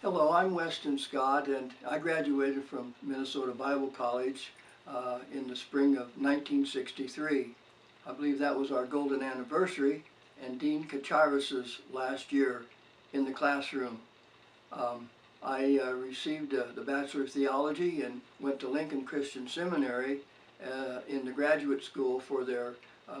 Hello, I'm Weston Scott, and I graduated from Minnesota Bible College in the spring of 1963. I believe that was our golden anniversary and Dean Kacharis's last year in the classroom. I received the Bachelor of Theology and went to Lincoln Christian Seminary in the graduate school for their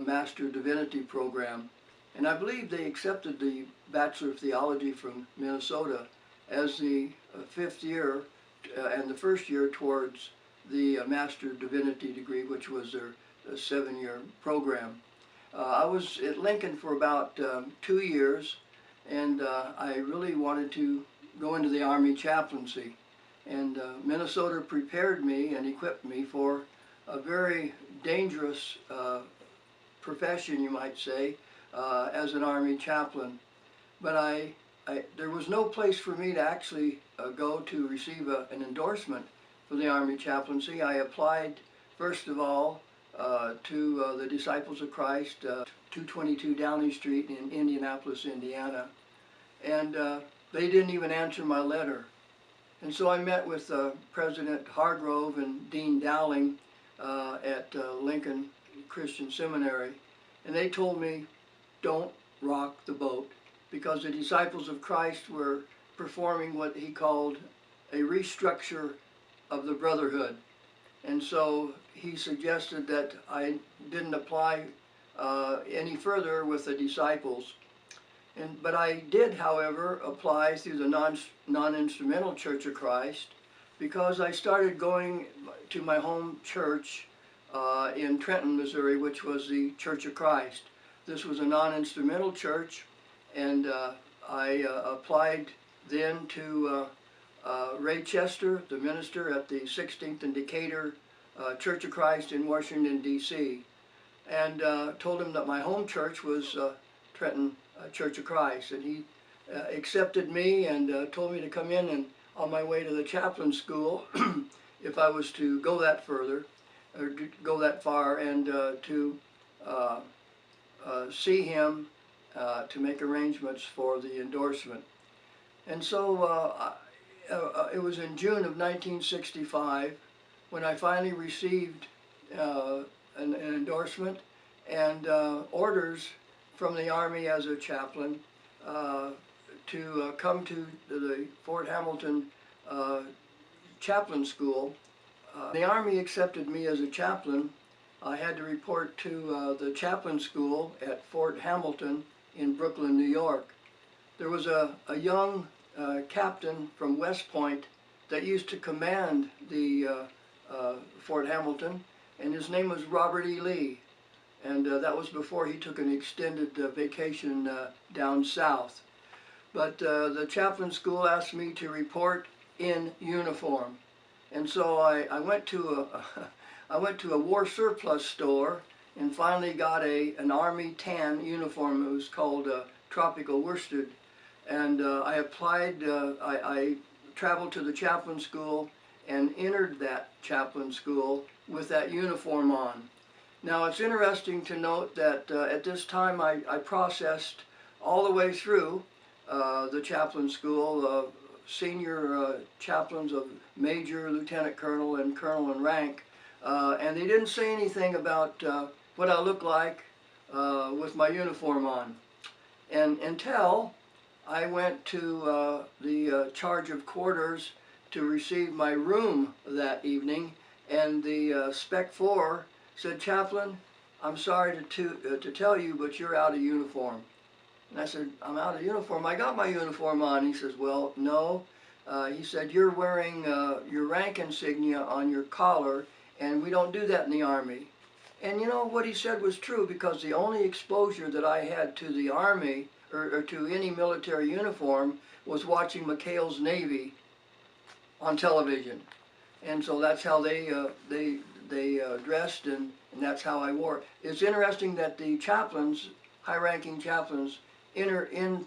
Master Divinity program. And I believe they accepted the Bachelor of Theology from Minnesota as the fifth year and the first year towards the Master Divinity degree, which was their 7-year program. I was at Lincoln for about 2 years, and I really wanted to go into the Army chaplaincy. And Minnesota prepared me and equipped me for a very dangerous profession, you might say, as an Army chaplain. But there was no place for me to actually go to receive an endorsement for the Army chaplaincy. I applied, first of all, to the Disciples of Christ, 222 Downey Street in Indianapolis, Indiana. And they didn't even answer my letter. And so I met with President Hargrove and Dean Dowling at Lincoln Christian Seminary, and they told me, don't rock the boat, because the Disciples of Christ were performing what he called a restructure of the brotherhood. And so he suggested that I didn't apply any further with the disciples. But I did, however, apply through the non-instrumental Church of Christ, because I started going to my home church in Trenton, Missouri, which was the Church of Christ. This was a non-instrumental church, and I applied then to Ray Chester, the minister at the 16th and Decatur Church of Christ in Washington, D.C., and told him that my home church was Trenton Church of Christ. And he accepted me and told me to come in and on my way to the chaplain school if I was to go that further, or go that far, and to see him to make arrangements for the endorsement. And so it was in June of 1965 when I finally received an endorsement and orders from the Army as a chaplain to come to the Fort Hamilton chaplain school. The Army accepted me as a chaplain. I had to report to the chaplain school at Fort Hamilton in Brooklyn, New York. There was a young captain from West Point that used to command the Fort Hamilton, and his name was Robert E. Lee. And that was before he took an extended vacation down south. But the chaplain school asked me to report in uniform. And so I went to a war surplus store and finally got an Army tan uniform. It was called tropical worsted. And I applied, I traveled to the chaplain school and entered that chaplain school with that uniform on. Now, it's interesting to note that at this time I processed all the way through the chaplain school, senior chaplains of major, lieutenant colonel, and colonel in rank, and they didn't say anything about what I looked like with my uniform on. And until I went to the charge of quarters to receive my room that evening, and the Spec 4 said, "Chaplain, I'm sorry to tell you, but you're out of uniform." And I said, "I'm out of uniform? I got my uniform on." He says, "Well, no." He said, "You're wearing your rank insignia on your collar, and we don't do that in the Army." And you know, what he said was true, because the only exposure that I had to the Army, or to any military uniform, was watching McHale's Navy on television. And so that's how they dressed, and that's how I wore. It's interesting that the chaplains, high-ranking chaplains,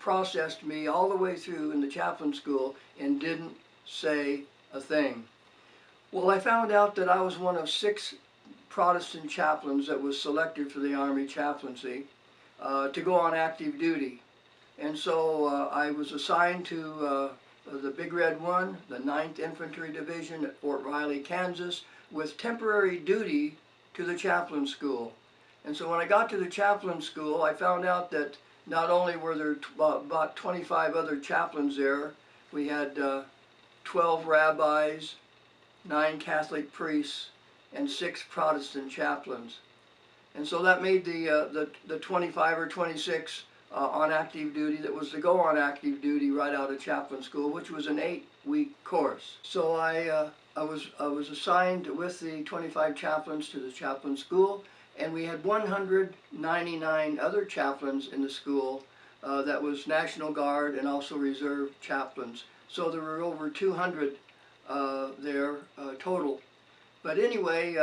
processed me all the way through in the chaplain school and didn't say a thing. Well, I found out that I was one of 6 Protestant chaplains that was selected for the Army chaplaincy to go on active duty. And so I was assigned to the Big Red 1, the 9th Infantry Division at Fort Riley, Kansas, with temporary duty to the chaplain school. And so when I got to the chaplain school, I found out that not only were there about 25 other chaplains there, we had 12 rabbis, 9 Catholic priests, and 6 Protestant chaplains. And so that made the 25 or 26 on active duty that was to go on active duty right out of chaplain school, which was an 8-week course. So I was assigned with the 25 chaplains to the chaplain school, and we had 199 other chaplains in the school that was National Guard and also Reserve chaplains. So there were over 200 there total. But anyway,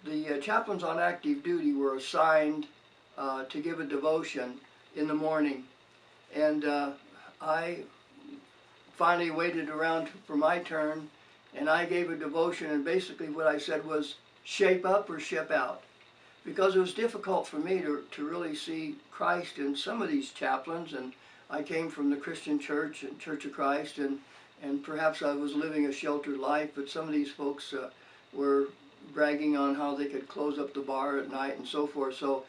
the chaplains on active duty were assigned to give a devotion in the morning. And I finally waited around for my turn, and I gave a devotion, and basically what I said was, shape up or ship out. Because it was difficult for me to really see Christ in some of these chaplains, and I came from the Christian church and Church of Christ, and perhaps I was living a sheltered life, but some of these folks were bragging on how they could close up the bar at night and so forth. So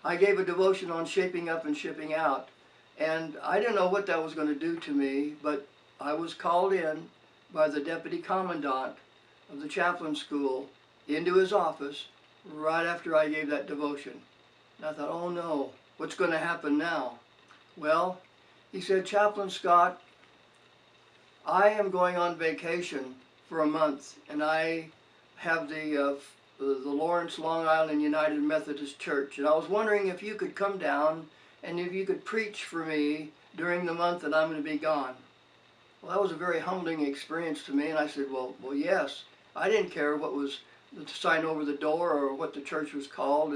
I gave a devotion on shaping up and shipping out, and I didn't know what that was going to do to me, but I was called in by the deputy commandant of the chaplain school into his office right after I gave that devotion. And I thought, oh no, what's going to happen now? Well, he said, Chaplain Scott, I am going on vacation for a month, and I have the Lawrence, Long Island United Methodist Church, and I was wondering if you could come down and if you could preach for me during the month that I'm going to be gone. Well, that was a very humbling experience to me, and I said, well, yes. I didn't care what was the sign over the door or what the church was called,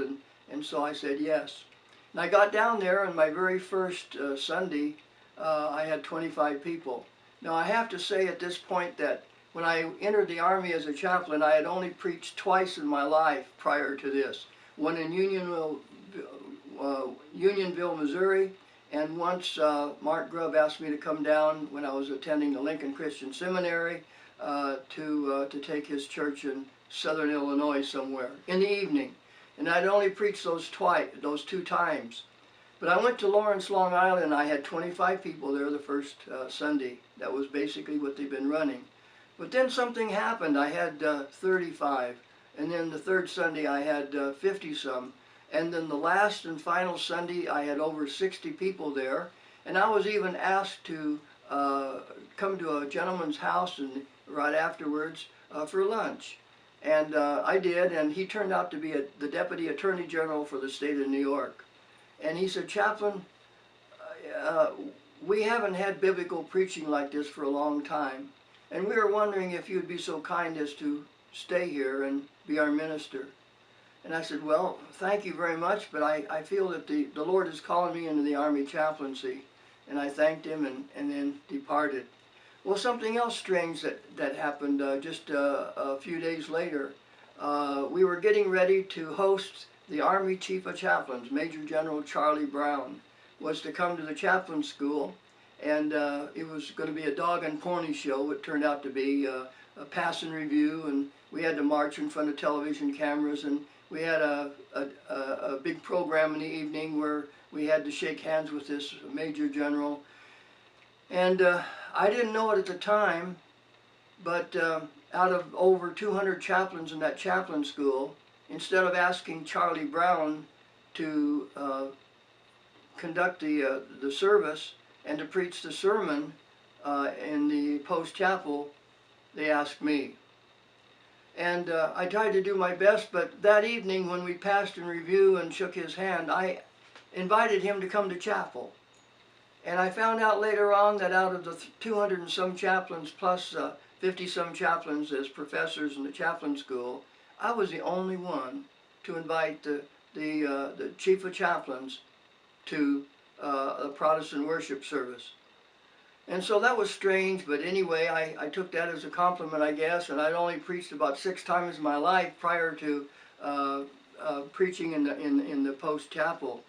and so I said yes. And I got down there, and my very first Sunday, I had 25 people. Now, I have to say at this point that when I entered the Army as a chaplain, I had only preached twice in my life prior to this. One in Unionville, Missouri, and once Mark Grubb asked me to come down when I was attending the Lincoln Christian Seminary to take his church in southern Illinois somewhere in the evening. And I'd only preached those 2 times. But I went to Lawrence, Long Island, and I had 25 people there the first Sunday. That was basically what they'd been running. But then something happened. I had 35, and then the third Sunday I had 50-some, and then the last and final Sunday I had over 60 people there, and I was even asked to come to a gentleman's house and right afterwards for lunch. And I did, and he turned out to be the Deputy Attorney General for the state of New York. And he said, Chaplain, we haven't had biblical preaching like this for a long time, and we were wondering if you'd be so kind as to stay here and be our minister. And I said, well, thank you very much, but I feel that the Lord is calling me into the Army chaplaincy. And I thanked him and then departed. Well, something else strange that happened just a few days later. We were getting ready to host the Army Chief of Chaplains, Major General Charlie Brown, was to come to the chaplain school, and it was going to be a dog and pony show. It turned out to be a pass and review, and we had to march in front of television cameras, and we had a big program in the evening where we had to shake hands with this Major General. And I didn't know it at the time, but out of over 200 chaplains in that chaplain school, instead of asking Charlie Brown to conduct the service and to preach the sermon in the post-chapel, they asked me. And I tried to do my best, but that evening when we passed in review and shook his hand, I invited him to come to chapel. And I found out later on that out of the 200 and some chaplains plus 50-some chaplains as professors in the chaplain school, I was the only one to invite the chief of chaplains to a Protestant worship service. And so that was strange, but anyway, I took that as a compliment, I guess, and I'd only preached about 6 times in my life prior to preaching in the post-chapel.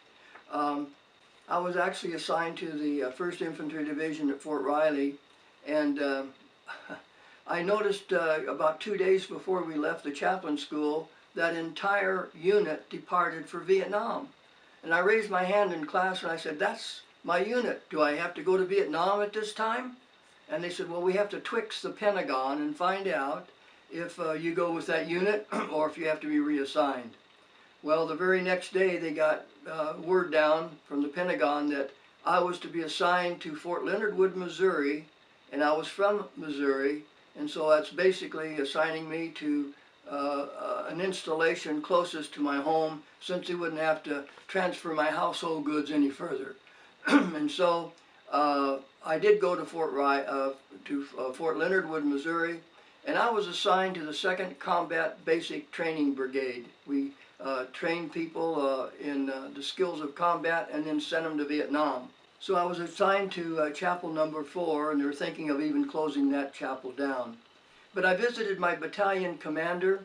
I was actually assigned to the 1st Infantry Division at Fort Riley, and I noticed about 2 days before we left the chaplain school, that entire unit departed for Vietnam. And I raised my hand in class and I said, "That's my unit. Do I have to go to Vietnam at this time?" And they said, "Well, we have to twix the Pentagon and find out if you go with that unit or if you have to be reassigned." Well, the very next day they got word down from the Pentagon that I was to be assigned to Fort Leonard Wood, Missouri, and I was from Missouri, and so that's basically assigning me to an installation closest to my home, since they wouldn't have to transfer my household goods any further. And so I did go to Fort Leonard Wood, Missouri, and I was assigned to the 2nd Combat Basic Training Brigade. We trained people in the skills of combat and then sent them to Vietnam. So I was assigned to chapel number 4, and they're thinking of even closing that chapel down. But I visited my battalion commander,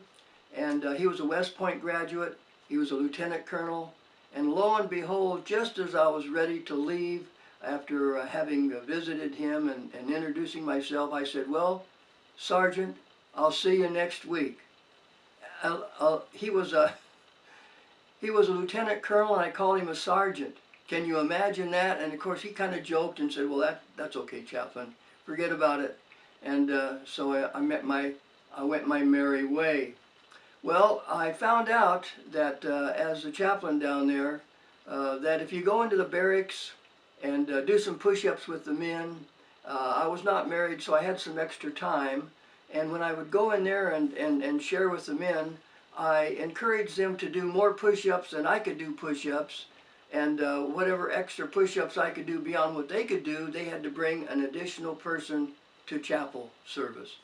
and he was a West Point graduate. He was a lieutenant colonel, and lo and behold, just as I was ready to leave, after having visited him and introducing myself, I said, "Well, Sergeant, I'll see you next week." He was a lieutenant colonel, and I called him a sergeant. Can you imagine that? And of course, he kind of joked and said, "Well, that's okay, Chaplain. Forget about it." And so I went my merry way. Well, I found out that as a chaplain down there, that if you go into the barracks and do some push-ups with the men, I was not married, so I had some extra time. And when I would go in there and share with the men, I encouraged them to do more push-ups than I could do push-ups. And whatever extra push-ups I could do beyond what they could do, they had to bring an additional person to chapel service.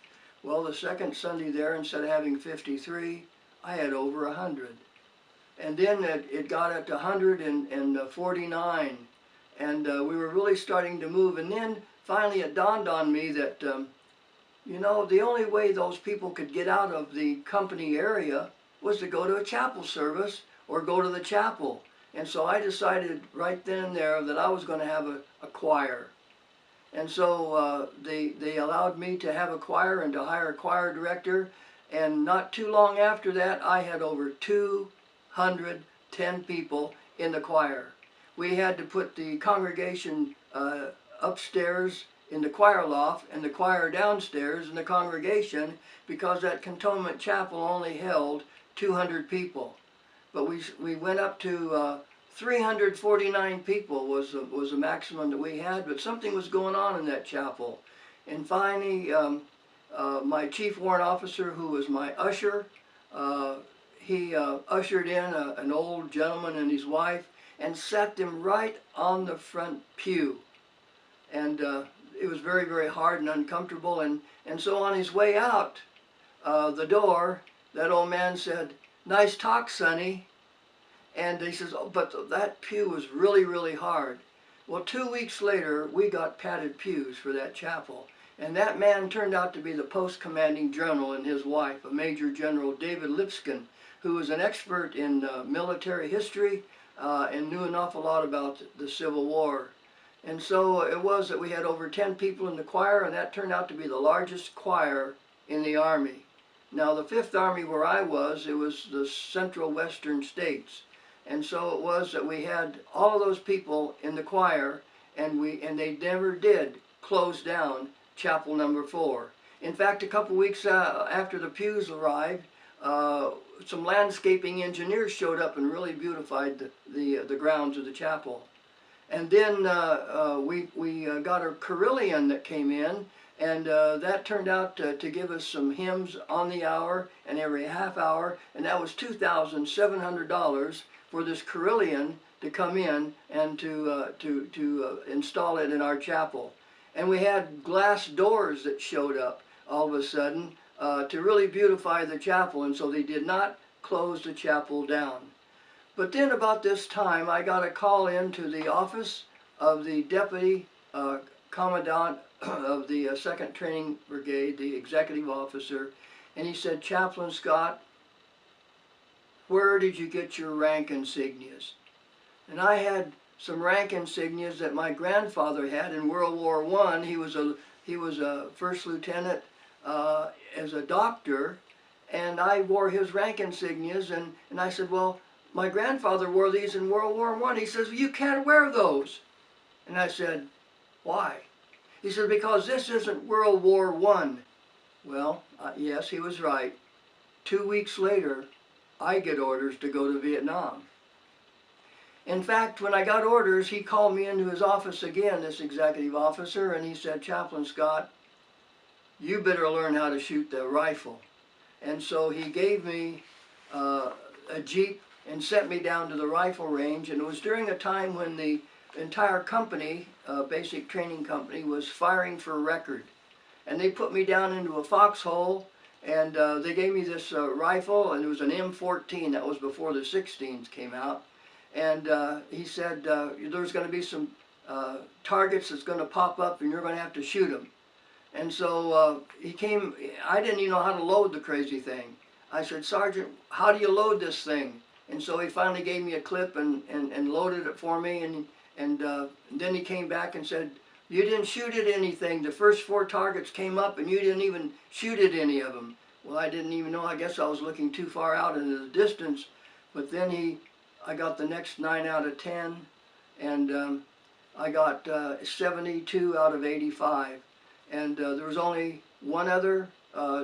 Well, the second Sunday there, instead of having 53, I had over 100. And then it got up to 149, and we were really starting to move. And then finally it dawned on me that, you know, the only way those people could get out of the company area was to go to a chapel service or go to the chapel. And so I decided right then and there that I was going to have a choir. And so they allowed me to have a choir and to hire a choir director. And not too long after that, I had over 210 people in the choir. We had to put the congregation upstairs in the choir loft and the choir downstairs in the congregation, because that cantonment chapel only held 200 people. But we went up to 349 people was the maximum that we had, but something was going on in that chapel. And finally, my chief warrant officer, who was my usher, he ushered in an old gentleman and his wife and sat them right on the front pew. And it was very, very hard and uncomfortable. And so on his way out the door, that old man said, "Nice talk, Sonny." And he says, "Oh, but that pew was really, really hard." Well, 2 weeks later, we got padded pews for that chapel. And that man turned out to be the post-commanding general and his wife, a Major General David Lipscomb, who was an expert in military history and knew an awful lot about the Civil War. And so it was that we had over 10 people in the choir, and that turned out to be the largest choir in the Army. Now, the 5th Army where I was, it was the Central Western States. And so it was that we had all of those people in the choir, and they never did close down chapel number 4. In fact, a couple weeks after the pews arrived, some landscaping engineers showed up and really beautified the grounds of the chapel. And then we got a carillon that came in, and that turned out to give us some hymns on the hour and every half hour, and that was $2,700 for this carillon to come in and to install it in our chapel. And we had glass doors that showed up all of a sudden to really beautify the chapel, and so they did not close the chapel down. But then about this time, I got a call into the office of the Deputy Commandant of the 2nd Training Brigade, the executive officer, and he said, "Chaplain Scott, where did you get your rank insignias?" And I had some rank insignias that my grandfather had in World War I. He was a first lieutenant as a doctor, and I wore his rank insignias, and I said, well, my grandfather wore these in World War I. He says, well, you can't wear those. And I said, why? He said, because this isn't World War I. Well, yes, he was right. 2 weeks later, I get orders to go to Vietnam. In fact, when I got orders, he called me into his office again, this executive officer, and he said, Chaplain Scott, you better learn how to shoot the rifle. And so he gave me a Jeep and sent me down to the rifle range, and it was during a time when the entire company, basic training company, was firing for a record. And they put me down into a foxhole, and they gave me this rifle, and it was an M14. That was before the 16s came out. And he said, there's going to be some targets that's going to pop up, and you're going to have to shoot them. And so he came. I didn't even know how to load the crazy thing. I said, Sergeant, how do you load this thing? And so he finally gave me a clip and loaded it for me, and then he came back and said, you didn't shoot at anything. The first 4 targets came up and you didn't even shoot at any of them. Well, I didn't even know. I guess I was looking too far out into the distance. But then I got the next 9 out of 10, and I got 72 out of 85. And there was only one other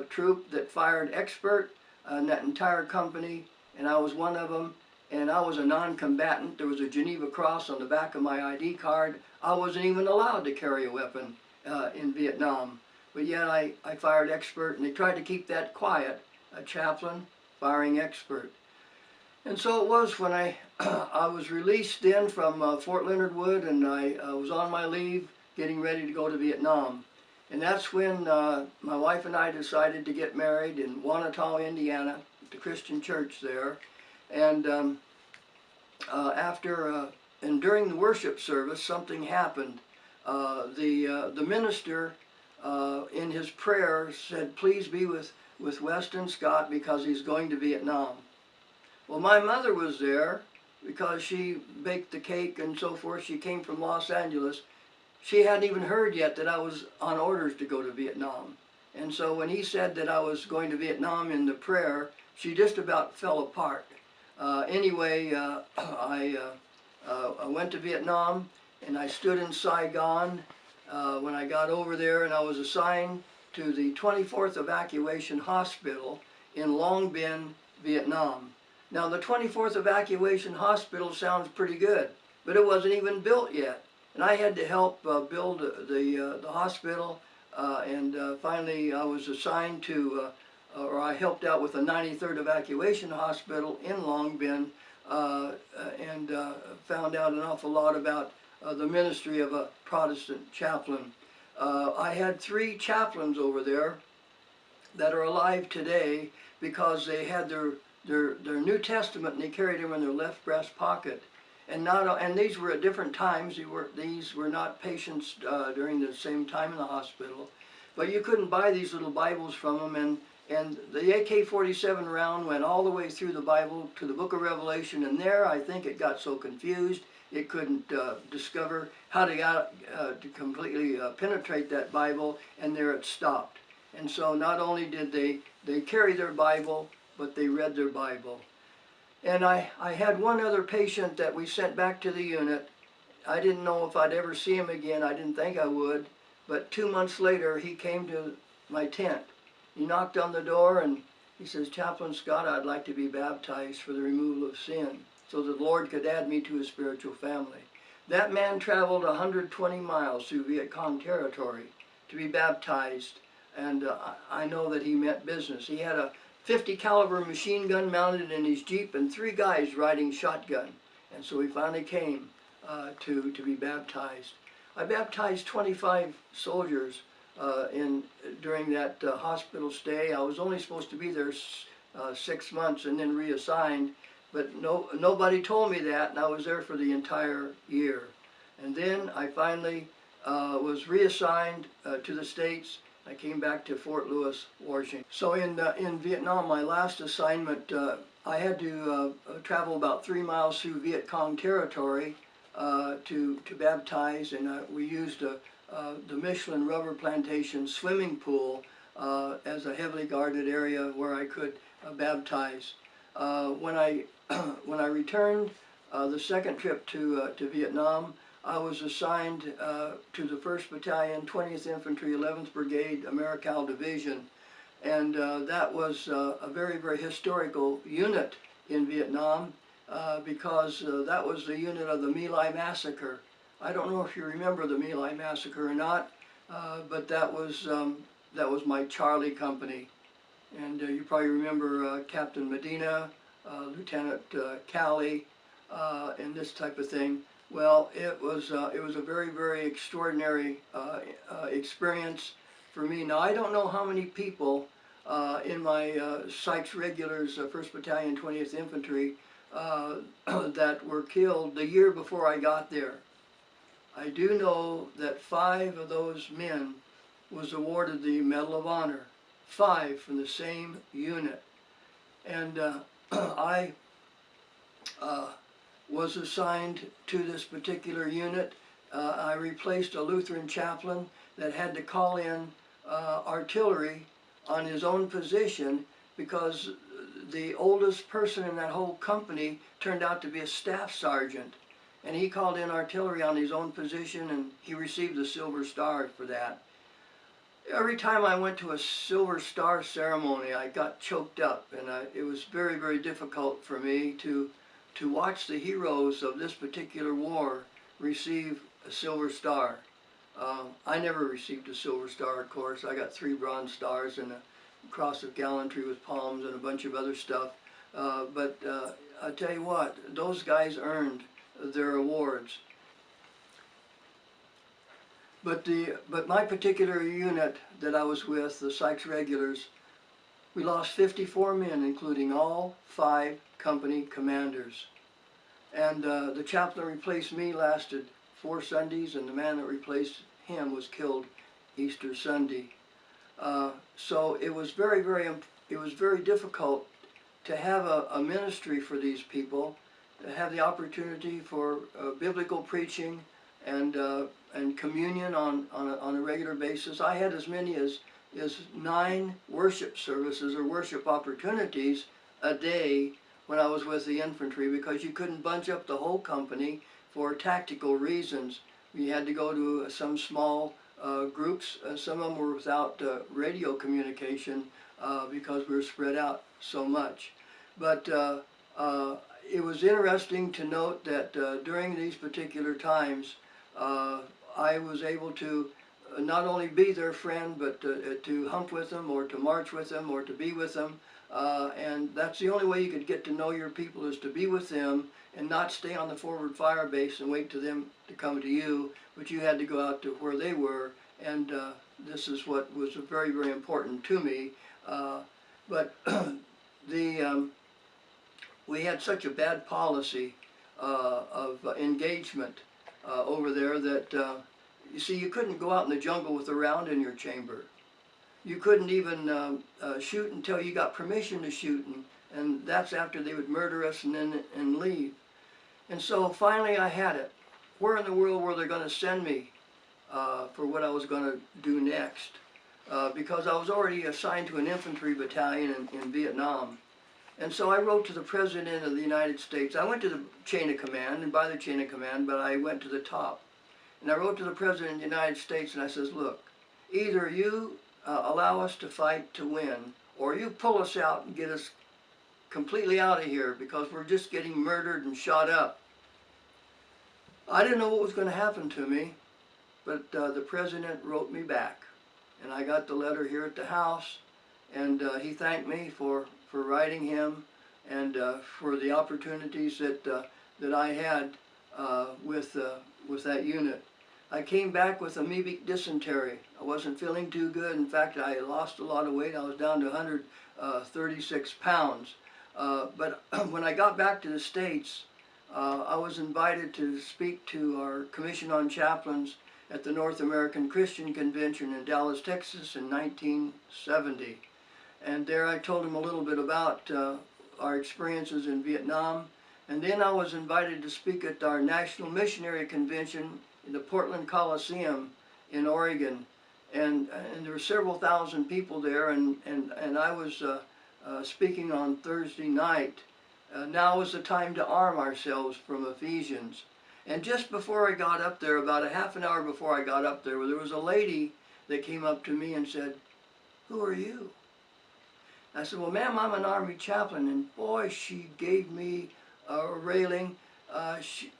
troop that fired expert in that entire company, and I was one of them. And I was a non-combatant. There was a Geneva Cross on the back of my ID card. I wasn't even allowed to carry a weapon in Vietnam. But yet I fired expert, and they tried to keep that quiet. A chaplain firing expert. And so it was when I was released then from Fort Leonard Wood, and I was on my leave getting ready to go to Vietnam. And that's when my wife and I decided to get married in Wanatah, Indiana, at the Christian church there. And and during the worship service, something happened. The minister in his prayer said, please be with Weston Scott because he's going to Vietnam. Well, my mother was there because she baked the cake and so forth. She came from Los Angeles. She hadn't even heard yet that I was on orders to go to Vietnam. And so when he said that I was going to Vietnam in the prayer, she just about fell apart. Anyway, I went to Vietnam, and I stood in Saigon when I got over there, and I was assigned to the 24th Evacuation Hospital in Long Binh, Vietnam. Now, the 24th Evacuation Hospital sounds pretty good, but it wasn't even built yet. And I had to help build the hospital, and finally I was assigned to or I helped out with the 93rd Evacuation Hospital in Long Binh, and found out an awful lot about the ministry of a Protestant chaplain. I had 3 chaplains over there that are alive today because they had their New Testament and they carried them in their left breast pocket. And these were at different times. These were not patients during the same time in the hospital. But you couldn't buy these little Bibles from them, and the AK-47 round went all the way through the Bible to the book of Revelation, and there I think it got so confused it couldn't discover how to completely penetrate that Bible, and there it stopped. And so not only did they carry their Bible, but they read their Bible. And I had one other patient that we sent back to the unit. I didn't know if I'd ever see him again. I didn't think I would. But 2 months later, he came to my tent. He knocked on the door and he says, Chaplain Scott, I'd like to be baptized for the removal of sin so that the Lord could add me to his spiritual family. That man traveled 120 miles through Viet Cong territory to be baptized, and I know that he meant business. He had a .50 caliber machine gun mounted in his Jeep and 3 guys riding shotgun. And so he finally came to be baptized. I baptized 25 soldiers during that hospital stay. I was only supposed to be there 6 months and then reassigned, but nobody told me that, and I was there for the entire year. And then I finally was reassigned to the States. I came back to Fort Lewis, Washington. So in Vietnam, my last assignment, I had to travel about 3 miles through Viet Cong territory to baptize, and we used the Michelin Rubber Plantation swimming pool as a heavily guarded area where I could baptize. When I when I returned the second trip to Vietnam, I was assigned to the 1st Battalion, 20th Infantry, 11th Brigade, Americal Division, and that was a very, very historical unit in Vietnam because that was the unit of the My Lai Massacre. I don't know if you remember the My Lai Massacre or not, but that was my Charlie company. And you probably remember Captain Medina, Lieutenant Calley, and this type of thing. Well, it was a very, very extraordinary experience for me. Now, I don't know how many people in my Sykes Regulars, 1st Battalion, 20th Infantry, that were killed the year before I got there. I do know that 5 of those men was awarded the Medal of Honor, 5 from the same unit. And I was assigned to this particular unit. I replaced a Lutheran chaplain that had to call in artillery on his own position because the oldest person in that whole company turned out to be a staff sergeant. And he called in artillery on his own position, and he received the Silver Star for that. Every time I went to a Silver Star ceremony, I got choked up, and it was very, very difficult for me to watch the heroes of this particular war receive a Silver Star. I never received a Silver Star, of course. I got 3 Bronze Stars and a Cross of Gallantry with palms and a bunch of other stuff. But I tell you what, those guys earned their awards. But my particular unit that I was with, the Sykes Regulars, we lost 54 men, including all 5 company commanders. And the chaplain replaced me lasted 4 Sundays, and the man that replaced him was killed Easter Sunday. So it was very difficult to have a ministry for these people, to have the opportunity for biblical preaching and communion on a regular basis. I had as many as 9 worship services or worship opportunities a day when I was with the infantry, because you couldn't bunch up the whole company for tactical reasons. We had to go to some small groups. Some of them were without radio communication because we were spread out so much. But it was interesting to note that during these particular times, I was able to not only be their friend, but to hump with them, or to march with them, or to be with them. And that's the only way you could get to know your people, is to be with them and not stay on the forward fire base and wait for them to come to you, but you had to go out to where they were. And this is what was very, very important to me. But we had such a bad policy of engagement over there that, you see, you couldn't go out in the jungle with a round in your chamber. You couldn't even shoot until you got permission to shoot, and that's after they would murder us and leave. And so finally I had it. Where in the world were they going to send me for what I was going to do next? Because I was already assigned to an infantry battalion in Vietnam. And so I wrote to the President of the United States. I went to the chain of command, and by the chain of command, but I went to the top. And I wrote to the President of the United States, and I says, look, either you allow us to fight to win, or you pull us out and get us completely out of here, because we're just getting murdered and shot up. I didn't know what was going to happen to me, but the President wrote me back. And I got the letter here at the house, and he thanked me for writing him, and for the opportunities that I had with that unit. I came back with amoebic dysentery. I wasn't feeling too good. In fact, I lost a lot of weight. I was down to 136 pounds. But when I got back to the States, I was invited to speak to our Commission on Chaplains at the North American Christian Convention in Dallas, Texas in 1970. And there I told them a little bit about our experiences in Vietnam And then I was invited to speak at our National Missionary Convention in the Portland Coliseum in Oregon. And there were several thousand people there, and I was speaking on Thursday night. Now is the time to arm ourselves from Ephesians. And just before I got up there, about a half an hour before I got up there was a lady that came up to me and said, "Who are you?" I said, "Well, ma'am, I'm an Army chaplain." And boy, she gave me a railing.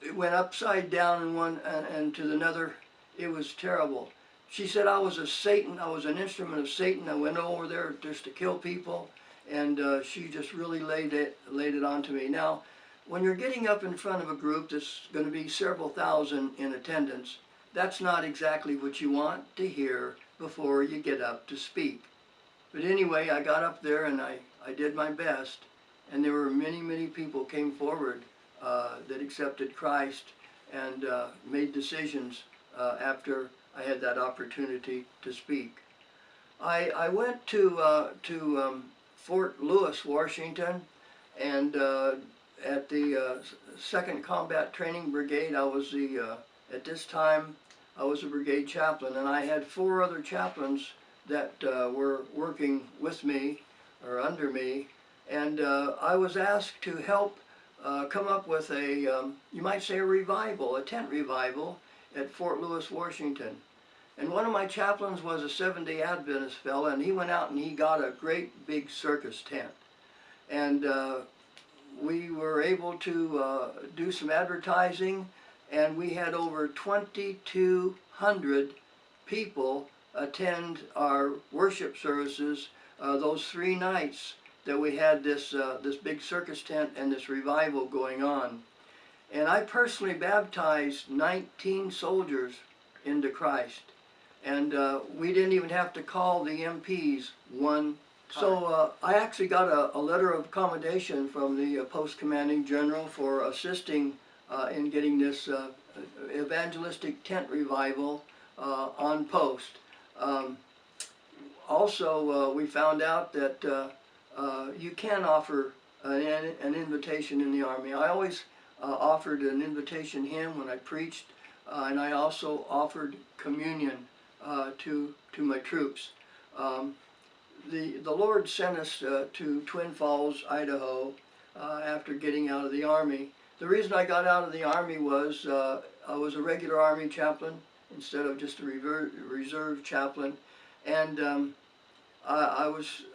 It went upside down in one and to another. It was terrible. She said I was an instrument of Satan. I went over there just to kill people, and she just really laid it onto me. Now, when you're getting up in front of a group that's going to be several thousand in attendance, that's not exactly what you want to hear before you get up to speak. But anyway, I got up there and I did my best, and there were many people came forward that accepted Christ and made decisions after I had that opportunity to speak. I went to Fort Lewis, Washington, and at the 2nd Combat Training Brigade, at this time, I was a brigade chaplain, and I had 4 other chaplains that were working with me or under me, and I was asked to help come up with you might say a revival, a tent revival at Fort Lewis, Washington. And one of my chaplains was a Seventh-day Adventist fella, and he went out and he got a great big circus tent. And we were able to do some advertising, and we had over 2,200 people attend our worship services those 3 nights that we had this big circus tent and this revival going on. And I personally baptized 19 soldiers into Christ. And we didn't even have to call the MPs one. So I actually got a letter of commendation from the post commanding general for assisting in getting this evangelistic tent revival on post. Also, we found out that you can offer an invitation in the Army. I always offered an invitation hymn when I preached, and I also offered communion to my troops. The Lord sent us to Twin Falls, Idaho, after getting out of the Army. The reason I got out of the Army was I was a regular Army chaplain instead of just a reserve chaplain, and I was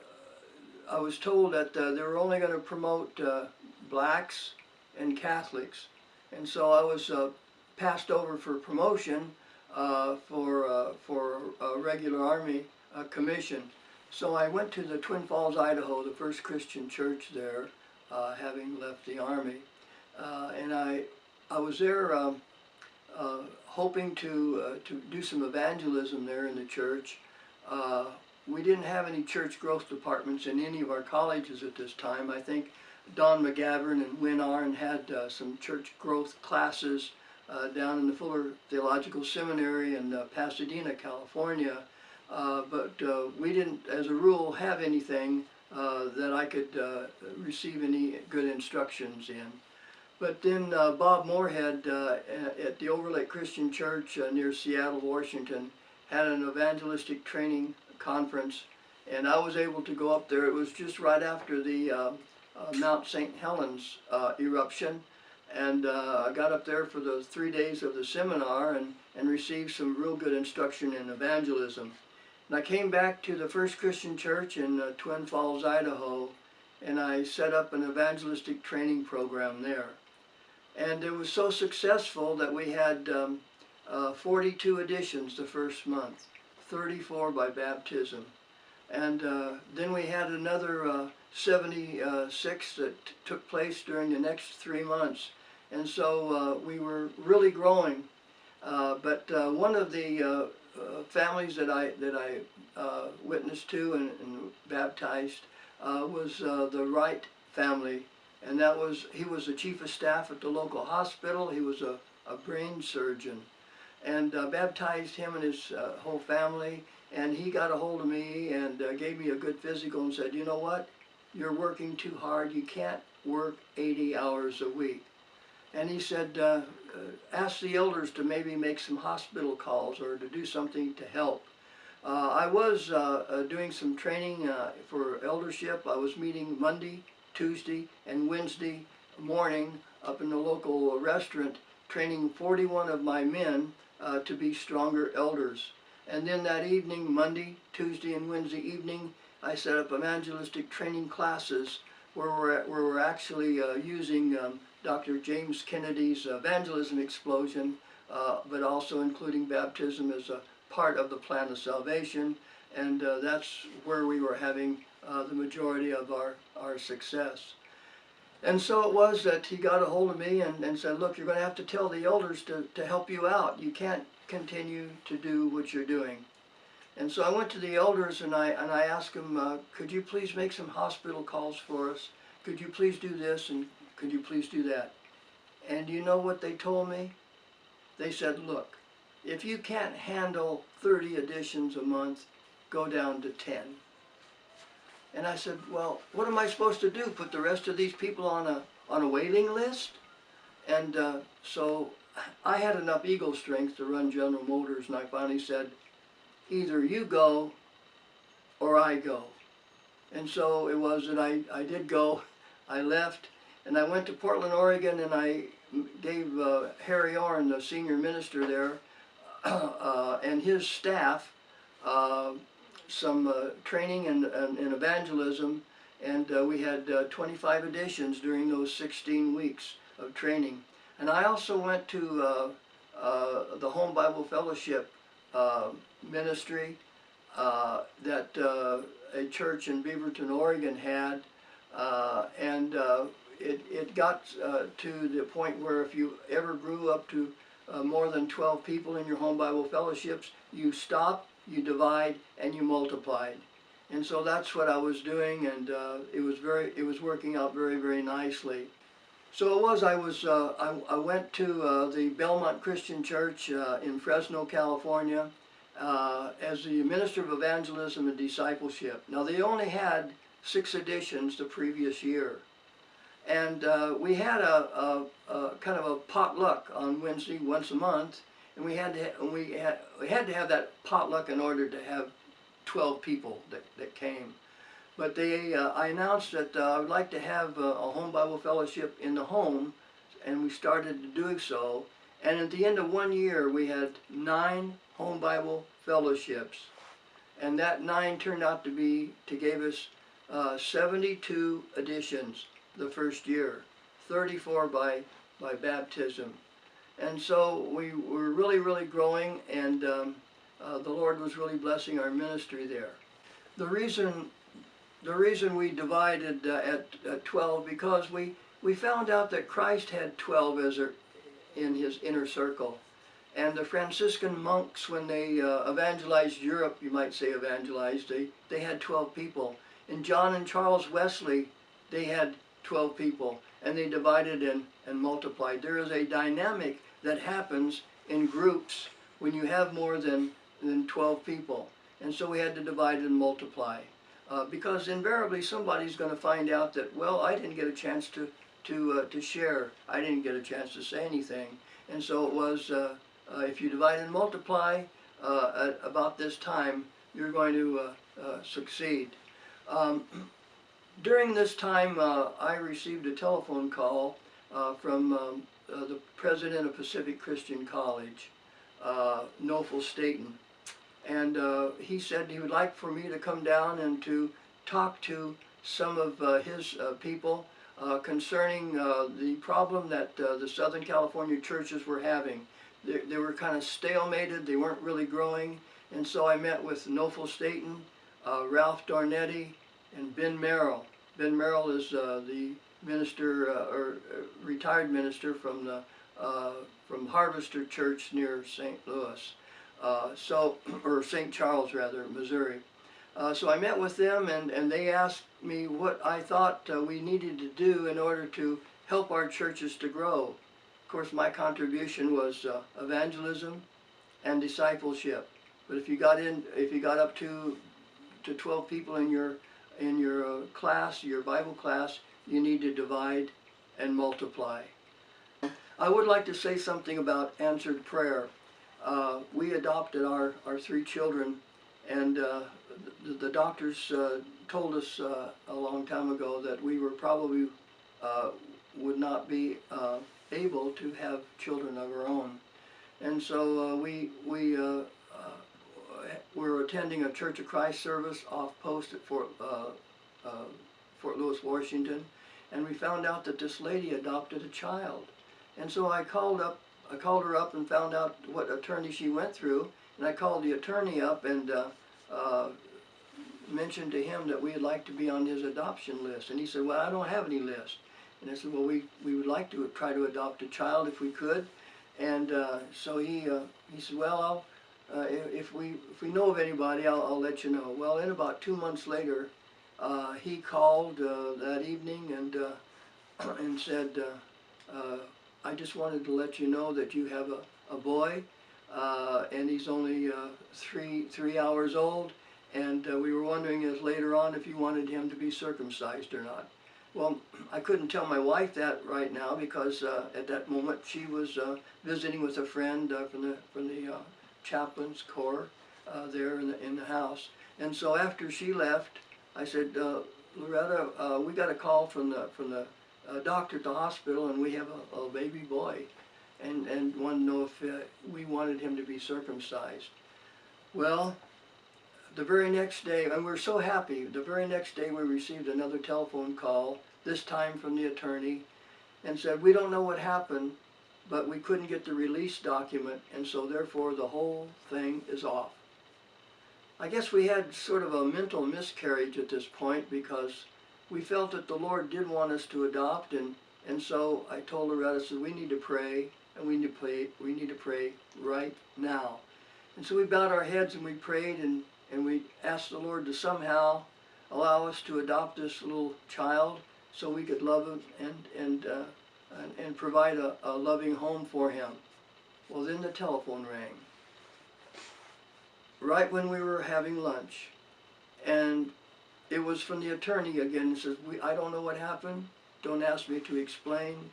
told that they were only going to promote blacks and Catholics, and so I was passed over for promotion for a regular Army commission. So I went to the Twin Falls, Idaho, the first Christian church there, having left the Army, and I was there hoping to do some evangelism there in the church. We didn't have any church growth departments in any of our colleges at this time. I think Don McGavern and Win Arn had some church growth classes down in the Fuller Theological Seminary in Pasadena, California. But we didn't, as a rule, have anything that I could receive any good instructions in. But then Bob Moorhead at the Overlake Christian Church near Seattle, Washington, had an evangelistic training conference, and I was able to go up there. It was just right after the Mount St. Helens eruption, and I got up there for the 3 days of the seminar and received some real good instruction in evangelism. And I came back to the First Christian Church in Twin Falls, Idaho, and I set up an evangelistic training program there. And it was so successful that we had 42 additions the first month, 34 by baptism. And then we had another 76 that took place during the next 3 months. And so we were really growing. But one of the families that I witnessed to and baptized was the Wright family, and he was the chief of staff at the local hospital. He was a brain surgeon, and baptized him and his whole family. And he got a hold of me and gave me a good physical and said, "You know what? you're working too hard. You can't work 80 hours a week. And he said, ask the elders to maybe make some hospital calls or to do something to help. I was doing some training for eldership. I was meeting Monday, Tuesday, and Wednesday morning up in the local restaurant, training 41 of my men to be stronger elders. And then that evening, Monday, Tuesday, and Wednesday evening, I set up evangelistic training classes where we're actually using Dr. James Kennedy's evangelism explosion, but also including baptism as a part of the plan of salvation, and that's where we were having the majority of our success. And so it was that he got a hold of me and said, look, you're going to have to tell the elders to help you out. You can't continue to do what you're doing. And so I went to the elders and I asked them, could you please make some hospital calls for us? Could you please do this and could you please do that? And you know what they told me? They said, look, if you can't handle 30 additions a month, go down to 10. And I said, well, what am I supposed to do? Put the rest of these people on a waiting list? And so I had enough ego strength to run General Motors, and I finally said, either you go or I go. And so it was that I did go. I left, and I went to Portland, Oregon, and I gave Harry Orrin, the senior minister there, and his staff some training in evangelism, and we had 25 editions during those 16 weeks of training. And I also went to the Home Bible Fellowship ministry that a church in Beaverton, Oregon had, and it got to the point where if you ever grew up to more than 12 people in your Home Bible Fellowships, you stop, you divide, and you multiplied. And so that's what I was doing, and it was working out very, very nicely. So it was, I went to the Belmont Christian Church in Fresno, California, as the minister of evangelism and discipleship. Now they only had 6 editions the previous year. And we had a kind of a potluck on Wednesday once a month, and we had to have that potluck in order to have 12 people that came. But I announced that I would like to have a Home Bible Fellowship in the home, and we started doing so. And at the end of 1 year, we had 9 Home Bible Fellowships, and that 9 turned out to give us 72 editions the first year, 34 by baptism. And so we were really, really growing, and the Lord was really blessing our ministry there. The reason we divided at 12, because we found out that Christ had 12 in his inner circle. And the Franciscan monks, when they evangelized Europe, you might say evangelized, they had 12 people. And John and Charles Wesley, they had 12 people, and they divided and multiplied. There is a dynamic that happens in groups when you have more than 12 people. And so we had to divide and multiply. Because invariably somebody's going to find out that, well, I didn't get a chance to share. I didn't get a chance to say anything. And so it was, if you divide and multiply at about this time, you're going to succeed. During this time, I received a telephone call from the president of Pacific Christian College, Nofel Staten. And he said he would like for me to come down and to talk to some of his people concerning the problem that the Southern California churches were having. They were kind of stalemated, they weren't really growing. And so I met with Nofel Staten, Ralph Dornetti, and Ben Merrill. Ben Merrill is the minister, or retired minister from Harvester Church near St. Louis. Or St. Charles rather, Missouri. So I met with them, and they asked me what I thought we needed to do in order to help our churches to grow. Of course, my contribution was evangelism and discipleship. But if you got up to 12 people in in your class, your Bible class, you need to divide and multiply. I would like to say something about answered prayer. We adopted our 3 children, and the doctors told us a long time ago that we were probably would not be able to have children of our own. And so we were attending a Church of Christ service off post at Fort Lewis, Washington, and we found out that this lady adopted a child. And so I called her up and found out what attorney she went through, and I called the attorney up and mentioned to him that we'd like to be on his adoption list. And he said, well, I don't have any list. And I said, well, we would like to try to adopt a child if we could. And so he said, well, if we know of anybody, I'll let you know. Well, in about 2 months later, he called that evening and said, I just wanted to let you know that you have a boy, and he's only 3 hours old, and we were wondering later on if you wanted him to be circumcised or not. Well, I couldn't tell my wife that right now because at that moment she was visiting with a friend from the chaplain's corps there in the house. And so after she left, I said, Loretta, we got a call from the doctor at the hospital, and we have a baby boy, and wanted to know if we wanted him to be circumcised. Well, the very next day, and we're so happy, the very next day we received another telephone call, this time from the attorney, and said, we don't know what happened, but we couldn't get the release document, and so therefore the whole thing is off. I guess we had sort of a mental miscarriage at this point because we felt that the Lord did want us to adopt, and so I told Loretta, said, we need to pray, and we need to pray right now. And so we bowed our heads and we prayed, and we asked the Lord to somehow allow us to adopt this little child so we could love him and provide a loving home for him. Well, then the telephone rang, right when we were having lunch, and it was from the attorney again. He says, I don't know what happened, don't ask me to explain,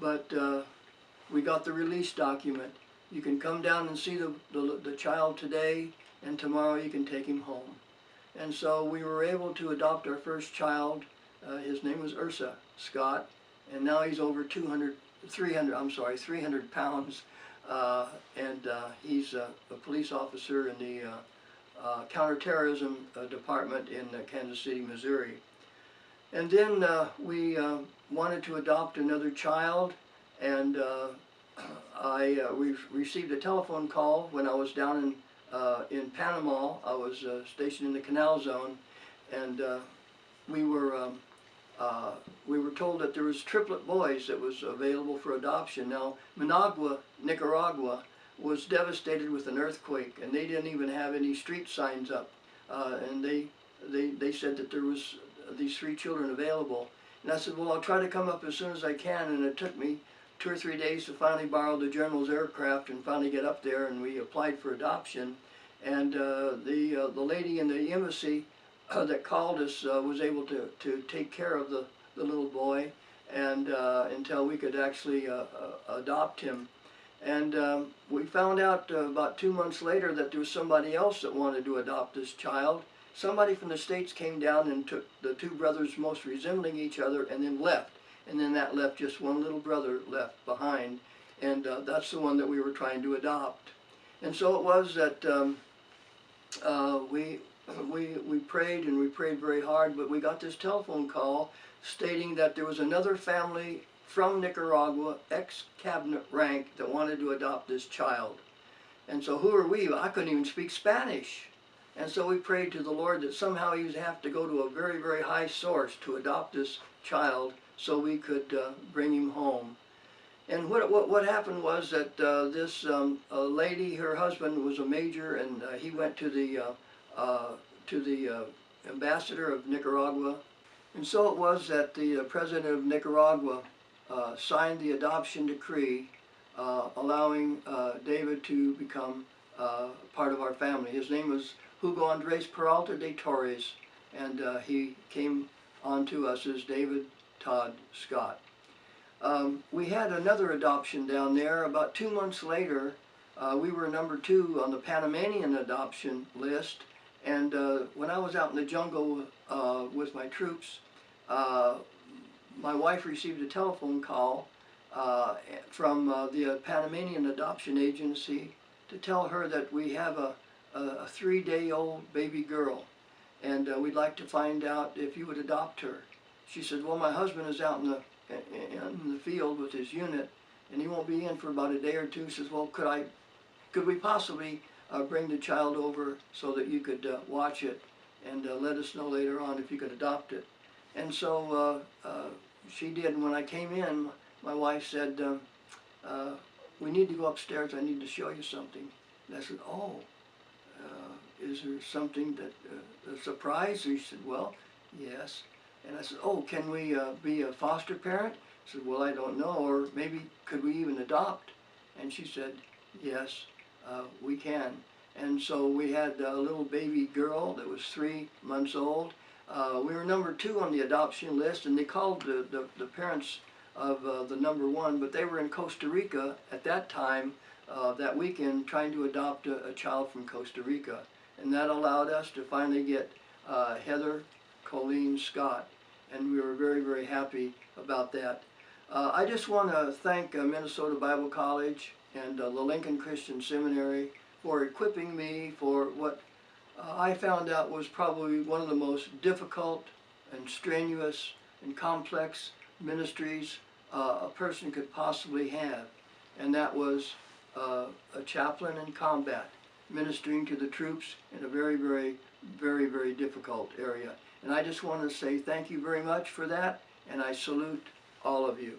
but we got the release document. You can come down and see the child today, and tomorrow you can take him home. And so we were able to adopt our first child. His name was Weston Scott, and now he's over 300 pounds, and he's a police officer in the counterterrorism department in Kansas City, Missouri. And then we wanted to adopt another child, and we received a telephone call when I was down in Panama. I was stationed in the Canal Zone, and we were told that there was triplet boys that was available for adoption. Now, Managua, Nicaragua, was devastated with an earthquake, and they didn't even have any street signs up. And they said that there was these 3 children available. And I said, well, I'll try to come up as soon as I can. And it took me 2 or 3 days to finally borrow the general's aircraft and finally get up there, and we applied for adoption. And the lady in the embassy that called us was able to take care of the little boy, and until we could actually adopt him. And we found out about 2 months later that there was somebody else that wanted to adopt this child. Somebody from the States came down and took the 2 brothers most resembling each other and then left. And then that left just one little brother left behind, and that's the one that we were trying to adopt. And so it was that we prayed, and we prayed very hard, but we got this telephone call stating that there was another family from Nicaragua, ex-cabinet rank, that wanted to adopt this child. And so who are we? I couldn't even speak Spanish. And so we prayed to the Lord that somehow he would have to go to a very, very high source to adopt this child so we could bring him home. And what happened was that this lady, her husband was a major, and he went to the ambassador of Nicaragua. And so it was that the president of Nicaragua signed the adoption decree allowing David to become part of our family. His name was Hugo Andres Peralta de Torres, and he came on to us as David Todd Scott. We had another adoption down there. About 2 months later, we were number 2 on the Panamanian adoption list, and when I was out in the jungle with my troops, my wife received a telephone call from the Panamanian Adoption Agency to tell her that we have a 3-day-old baby girl, and we'd like to find out if you would adopt her. She said, well, my husband is out in the field with his unit, and he won't be in for about a day or two. She says, well, could we possibly bring the child over so that you could watch it and let us know later on if you could adopt it. And so she did. And when I came in, my wife said, we need to go upstairs. I need to show you something. And I said, oh, is there something that, a surprise? And she said, well, yes. And I said, oh, can we be a foster parent? I said, well, I don't know, or maybe could we even adopt? And she said, yes, we can. And so we had a little baby girl that was 3 months old. We were number 2 on the adoption list, and they called the parents of the number 1, but they were in Costa Rica at that time, that weekend, trying to adopt a child from Costa Rica. And that allowed us to finally get Heather Colleen Scott, and we were very, very happy about that. I just want to thank Minnesota Bible College and the Lincoln Christian Seminary for equipping me for what I found out was probably one of the most difficult and strenuous and complex ministries a person could possibly have, and that was a chaplain in combat, ministering to the troops in a very, very, very, very difficult area. And I just want to say thank you very much for that, and I salute all of you.